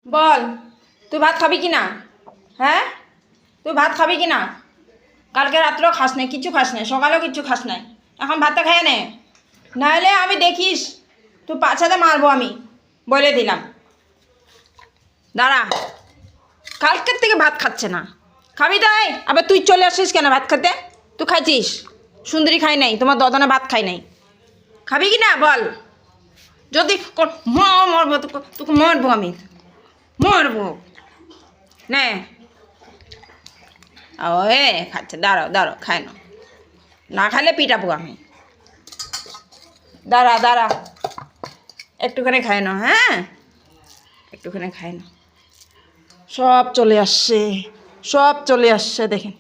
বল তুই ভাত খাবি কি না? হ্যাঁ, তুই ভাত খাবি কি না? কালকে রাত্রেও খাস নাই, কিছু খাস নাই, সকালেও কিছু খাস নাই, এখন ভাতটা খেয়ে নে, নাহলে আমি দেখিস তুই পাছাতে মারবো, আমি বলে দিলাম। দাঁড়া, কালকের থেকে ভাত খাচ্ছে না, খাবি তাই? আবার তুই চলে আসিস কেন ভাত খেতে? তুই খাইছিস? সুন্দরী খাই নাই, তোমার দদনে ভাত খাই নাই, খাবি কি না বল? যদি মরবো তোকে মরবো, আমি মরবো নে। ও এ খাচ্ছে, দাঁড়াও দাঁড়াও, খাই না, না খাইলে পিটাবো আমি। দাঁড়া দাঁড়া, একটুখানি খাই না, হ্যাঁ একটুখানি খাই না। সব চলে আসছে, সব চলে আসছে, দেখেন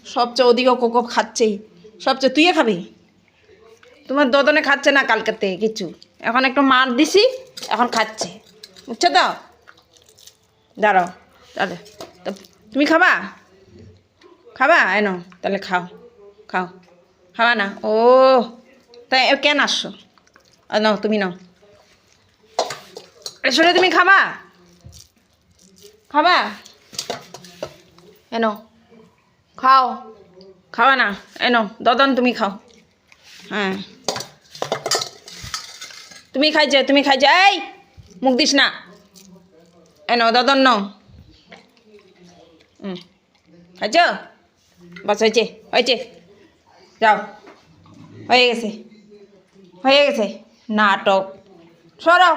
সবচেয়ে ওদিকেও কোকো খাচ্ছেই, সবচেয়ে তুইও খাবি? তোমার দদনে খাচ্ছে না কালকের থেকে কিছু, এখন একটু মার দিছি, এখন খাচ্ছে, বুঝছো তো? দাঁড়াও তাহলে, তো তুমি খাবা? খাবা? এনো তাহলে খাও, খাও, খাবা না? ও তাই কেন আসছো? নাও তুমি নাও, আসলে তুমি খাবা? খাবা? এনো খাও, খাওয়া না? এনো দদন তুমি খাও, হ্যাঁ তুমি খাইছে, তুমি খাইছে, এই মুখ দিস না, এনো দদন নাও। খাইছ? বাস হয়েছে, হয়েছে, যাও, হয়ে গেছে, হয়ে গেছে, নাটক, সরাও।